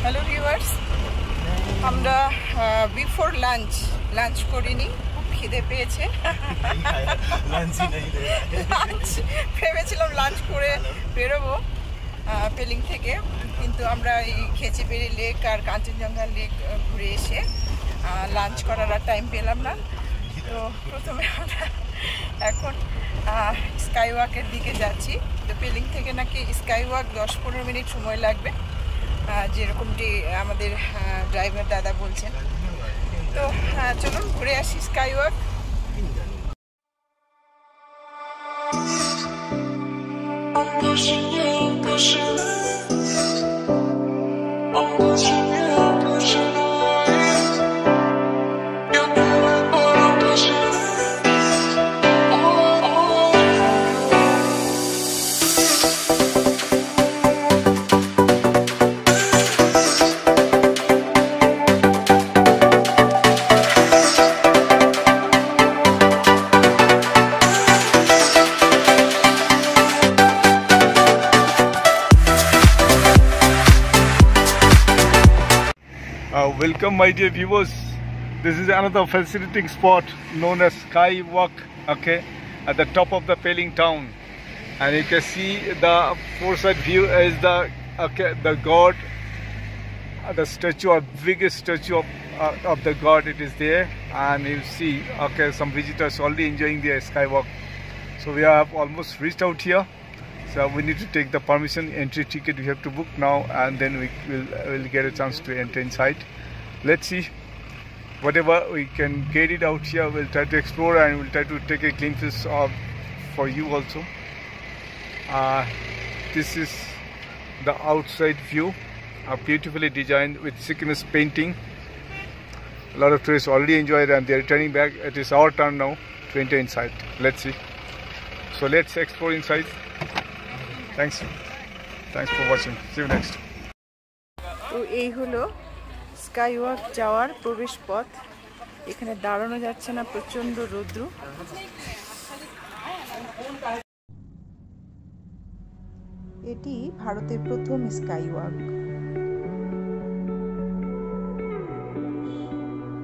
Hello viewers, আমরা before lunch করিনি, খুব খিদে পেয়েছে। লাঞ্চ ভেবেছিলাম লাঞ্চ করে বেরোবো পেলিং থেকে, কিন্তু আমরা এই খেচিবেড়ি লেক আর কাঞ্চনজঙ্ঘা লেক ঘুরে এসে লাঞ্চ করার আর টাইম পেলাম না। তো প্রথমে আমরা এখন স্কাই ওয়াকের দিকে যাচ্ছি। তো পেলিং থেকে নাকি স্কাই ওয়াক 10-15 মিনিট সময় লাগবে, যেরকমটি আমাদের ড্রাইভার দাদা বলছেন। তো চলুন ঘুরে আসি sky walk. Welcome my dear viewers. This is another fascinating spot known as Sky Walk, okay, at the top of the Peling town. And you can see the foresight view is the god, the statue, or biggest statue of the god. It is there, and you see, okay, some visitors already enjoying the Sky Walk. So we have almost reached out here. So we need to take the permission, entry ticket we have to book now, and then we will get a chance to enter inside. Let's see, whatever we can get it out here, we'll try to explore, and we'll try to take a glimpse of for you also. This is the outside view, beautifully designed with sequence painting. A lot of tourists already enjoyed, and they're returning back. It is our turn now to enter inside. Let's see. So let's explore inside. Thanks for watching. See you next. তো এই হলো sky walk যাওয়ার প্রবেশ পথ। এখানে দাঁড়ানো যাচ্ছে না, প্রচন্ড রৌদ্র। এটি ভারতের প্রথম স্কাই ওয়াক।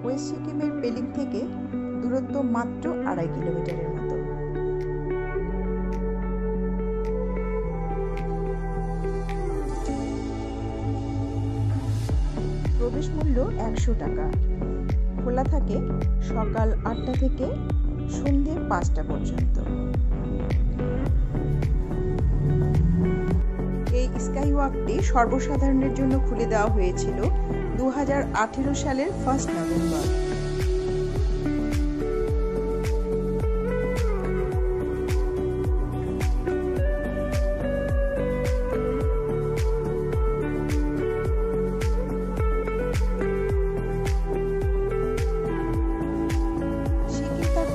ওয়েস্ট সিকিমের পেলিং থেকে দূরত্ব মাত্র 2.5 কিলোমিটারের মতো। প্রবেশ মূল্য 100 টাকা। খোলা থাকে সকাল 8টা থেকে সন্ধ্যে 5টা পর্যন্ত। এই স্কাই ওয়াকটি সর্বসাধারণের জন্য খুলে দেওয়া হয়েছিল 2018 সালের 1 নভেম্বর।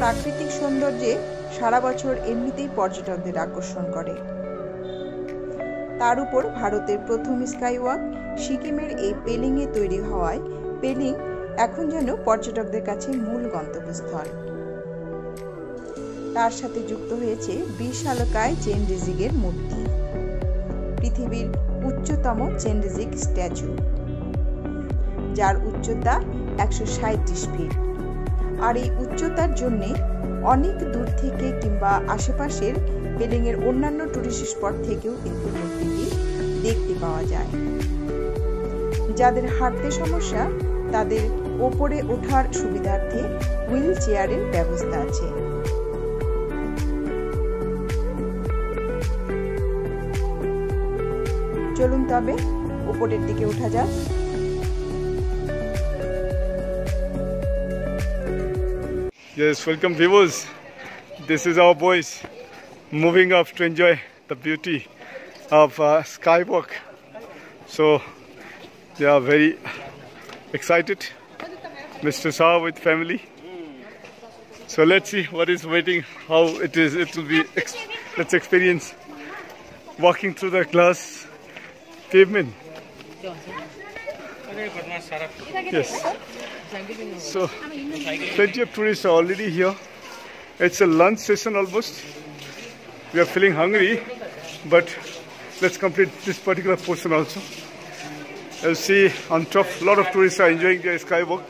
প্রাকৃতিক সৌন্দর্যে সারা বছর এমনিতেই পর্যটকদের আকর্ষণ করে। তার উপর ভারতের প্রথম স্কাই ওয়াক সিকিমের এই পেলিংয়ে তৈরি হওয়ায় পেলিং এখন যেন পর্যটকদের কাছে মূল গন্তব্যস্থল। তার সাথে যুক্ত হয়েছে বিশালকায় চেনরিজিগের মূর্তি, পৃথিবীর উচ্চতম চেনরিজিগ স্ট্যাচু, যার উচ্চতা 137 ফিট। আর এই উচ্চতার জন্য অনেক দূর থেকে কিংবা আশেপাশের পেলিংয়ের অন্যান্য টুরিস্ট স্পট থেকেও কিন্তু মূর্তিটি দেখতে পাওয়া যায়। যাদের হাঁটতে সমস্যা তাদের ওপরে ওঠার সুবিধার্থে হুইল চেয়ারের ব্যবস্থা আছে। চলুন তবে ওপরের দিকে ওঠা যাক। Yes, welcome viewers. This is our boys moving up to enjoy the beauty of Skywalk. So they are very excited. Mr. Shah with family. So let's see what is waiting, how it is. It will be. Let's experience walking through the glass pavement. Yes. So plenty of tourists are already here. It's a lunch session almost. We are feeling hungry, but let's complete this particular portion also. You see on top, a lot of tourists are enjoying their skywalk.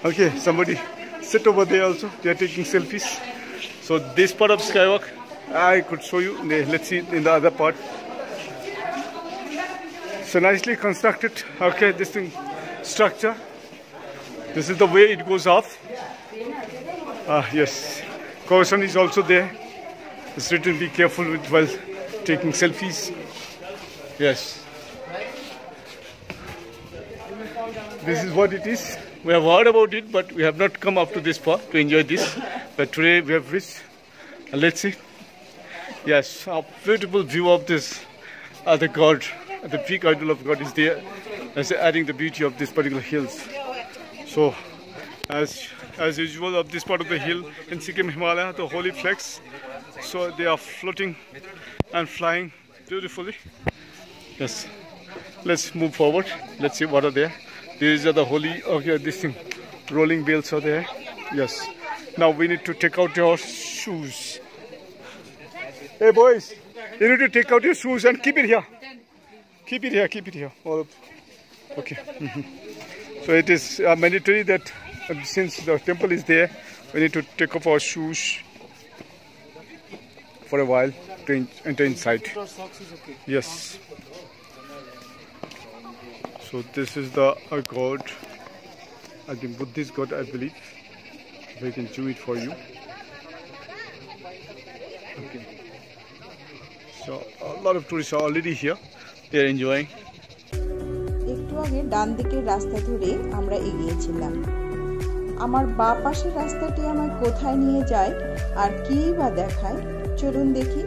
Okay, somebody sit over there also. They are taking selfies. So this part of skywalk, I could show you. Let's see in the other part. So nicely constructed. Okay, this thing structure. This is the way it goes off. Yes, caution is also there. It's written, be careful while taking selfies. Yes. This is what it is. We have heard about it, but we have not come up to this far to enjoy this. But today we have reached. Let's see. Yes, a beautiful view of this other god. The peak idol of God is there. That's adding the beauty of this particular hills. So, as usual of this part of the hill in Sikkim Himalaya, the holy flags. So they are floating and flying beautifully. Yes. Let's move forward. Let's see what are there. These are the holy, okay, this thing, rolling bells are there. Yes. Now we need to take out your shoes. Hey boys, you need to take out your shoes and keep it here. Keep it here, keep it here. All up. Okay. So it is mandatory that since the temple is there, we need to take off our shoes for a while to enter inside. Yes. So this is the god, I think Buddhist god, I believe. If I can do it for you. Okay. So a lot of tourists are already here. They are enjoying. একটু আগে ডান দিকের রাস্তা ধরে আমরা এগিয়েছিলাম। আমার বাঁ পাশের রাস্তাটি আমায় কোথায় নিয়ে যায় আর কী বা দেখায়, চলুন দেখি।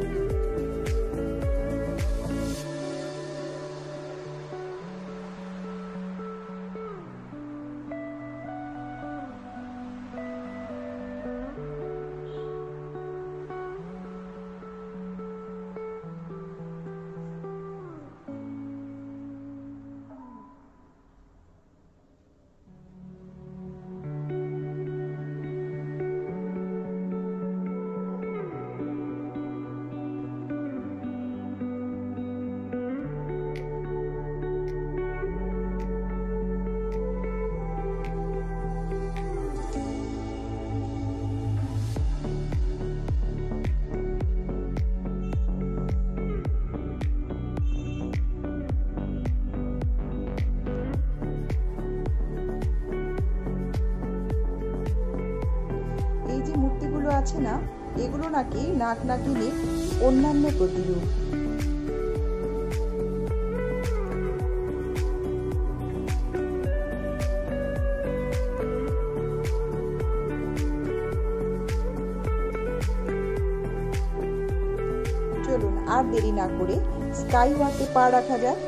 আছে না, এগুলো নাকি নাক নাকিনীর অন্যান্য প্রতিরূপ। চলুন আর দেরি না করে স্কাই ওয়াকে পা রাখা যাক।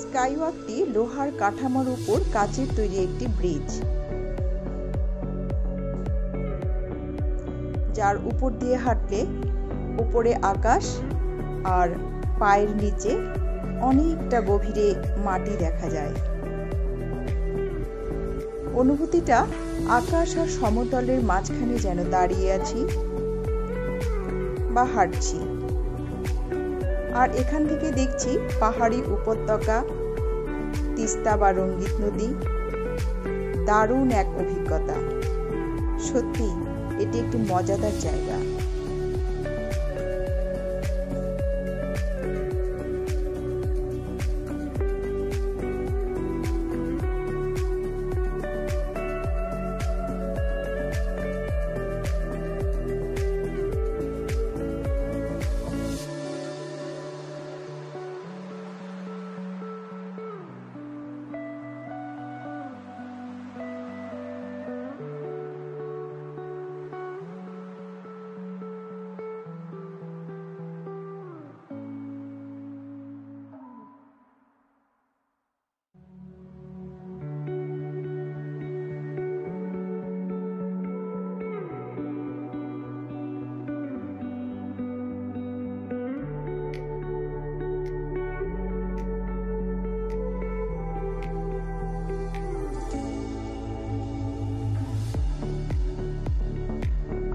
স্কাইওয়াকটি লোহার কাঠামোর উপর কাচের তৈরি একটি ব্রিজ, যার উপর দিয়ে হাঁটলে উপরে আকাশ আর পায়ের নিচে অনেকটা গভীরে মাটি দেখা যায়। অনুভূতিটা আকাশ আর সমতলের মাঝখানে যেন দাঁড়িয়ে আছি বা হাঁটছি, আর এখান থেকে দেখছি পাহাড়ি উপত্যকা, তিস্তা বা রঙ্গিত নদী। দারুণ এক অভিজ্ঞতা। সত্যি এটি একটি মজাদার জায়গা।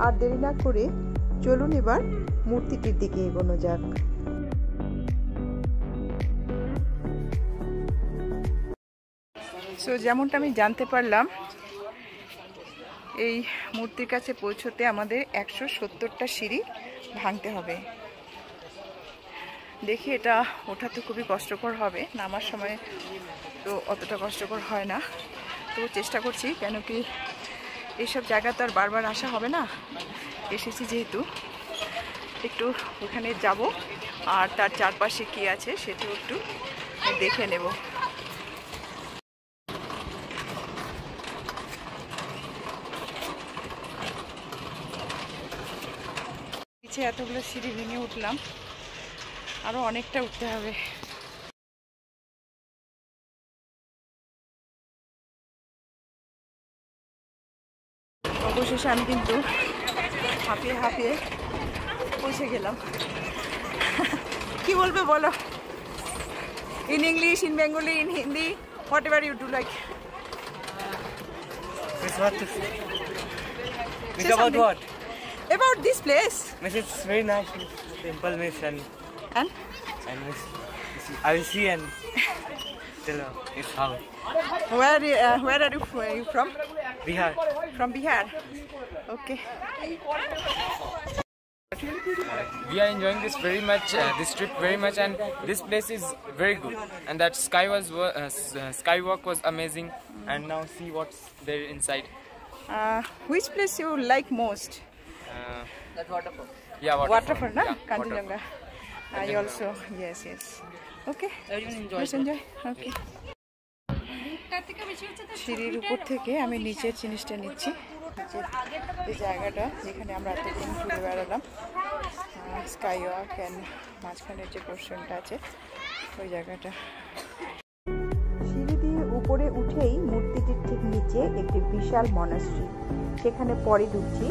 আর দেরি না করে চলুন এবার মূর্তিটির দিকে এগোনো যাক। সো যেমনটা আমি জানতে পারলাম, এই মূর্তির কাছে পৌঁছতে আমাদের 170টা সিঁড়ি ভাঙতে হবে। দেখি এটা ওঠা তো খুবই কষ্টকর হবে, নামার সময় তো অতটা কষ্টকর হয় না, তো চেষ্টা করছি, কেন কি এইসব জায়গা তো আর বারবার আসা হবে না, এসেছি যেহেতু একটু ওখানে যাব আর তার চারপাশে কি আছে সেটাও একটু দেখে নেব। পিছিয়ে এতগুলো সিঁড়ি ভেঙে উঠলাম, আরো অনেকটা উঠতে হবে। অবশেষে আমি কিন্তু হাঁপিয়ে হাঁপিয়ে পৌঁছে গেলাম। কি বলবে বলো? In English, in Bengali, in Hindi, whatever you do like. About what? About this place. Miss, it's very nice temple, miss, and miss, I will see and tell her it's how. Where are you from? Bihar. From Bihar. Okay. We are enjoying this very much, this trip very much, and this place is very good. And that skywalk was amazing. And now see what's there inside. Which place you like most? That waterfall. Yeah, Waterfall, na? Yeah, Kanchenjunga. I also, yes. Okay. Let's enjoy. Okay. সিঁড়ির উপর থেকে আমি নিচের জিনিসটা নিচ্ছি, এই জায়গাটা যেখানে আমরা এতক্ষণ ঘুরে বেড়ালাম, স্কাই ওয়াক অ্যান্ড মাঝখানের যে পোর্শনটা আছে ওই জায়গাটা। সিঁড়ি দিয়ে উপরে উঠেই মূর্তিটির ঠিক নিচে একটি বিশাল মনাস্ট্রি, সেখানে পরে ঢুকছি।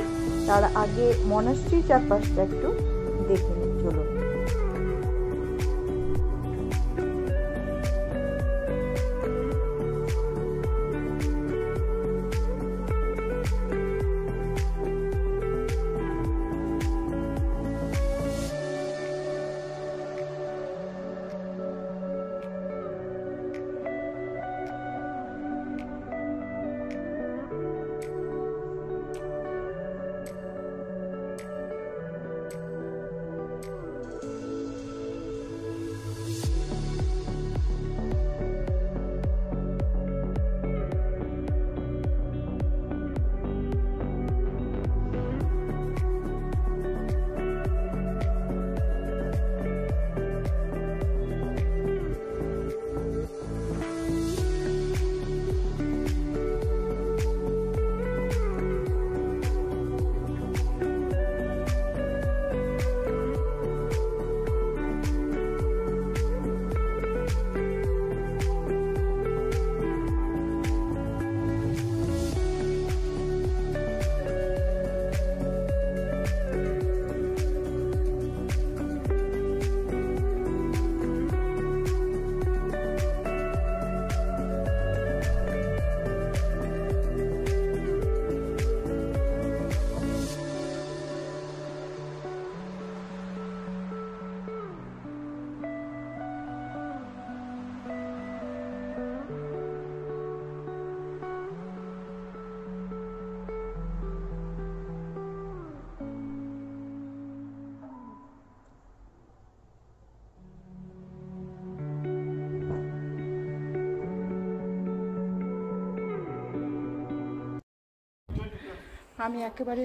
তার আগে মনাস্ট্রির চারপাশটা একটু দেখে নিই, চলুন। আমি একেবারে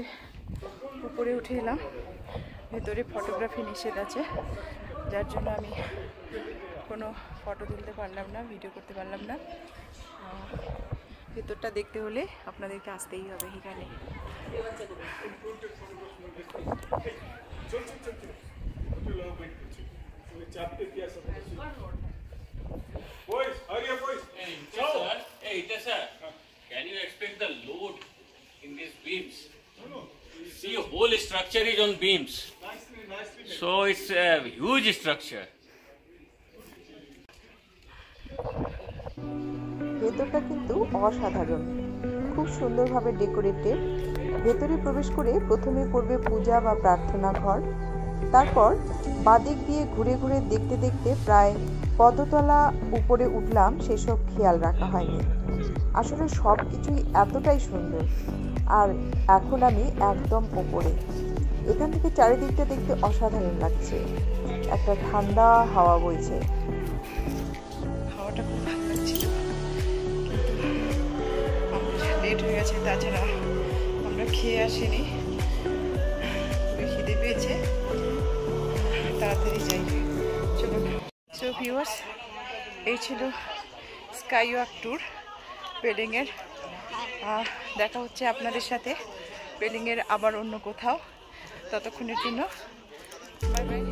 উপরে উঠে এলাম, ভেতরে ফটোগ্রাফি নিষেধ আছে, যার জন্য আমি কোনো ফটো তুলতে পারলাম না, ভিডিও করতে পারলাম না। ভেতরটা দেখতে হলে আপনাদেরকে আসতেই হবে এখানে। Hey, Tessa, can you explain the load in these beams? See, your whole structure is on beams. So it's a huge structure. ভেতরটা কিন্তু অসাধারণ, খুব সুন্দরভাবে ডেকোরেটেড ভেতরে প্রবেশ করে প্রথমে পড়বে পূজা বা প্রার্থনা ঘর, তারপর বাদিক দিয়ে ঘুরে ঘুরে দেখতে দেখতে প্রায় পদতলা উপরে উঠলাম, সেসব খেয়াল রাখা হয়নি। আসলে সব কিছুই এতটাই সুন্দর। আর এখন আমি একদম ওপরে, এখান থেকে চারিদিকটা দেখতে অসাধারণ লাগছে, একটা ঠান্ডা হাওয়া বইছে, হাওয়াটা খুব ভালো লাগছিল। কিন্তু লেট হয়ে গেছে, তাছাড়া আমরা খেয়ে আসিনি, খিদে পেয়েছে, তাড়াতাড়ি যাই। চলুন। সো ভিউয়ার্স, এই ছিল স্কাই ওয়াক ট্যুর পেলিংয়ের। দেখা হচ্ছে আপনাদের সাথে পেলিংয়ের আবার অন্য কোথাও। ততক্ষণের জন্য বাই বাই।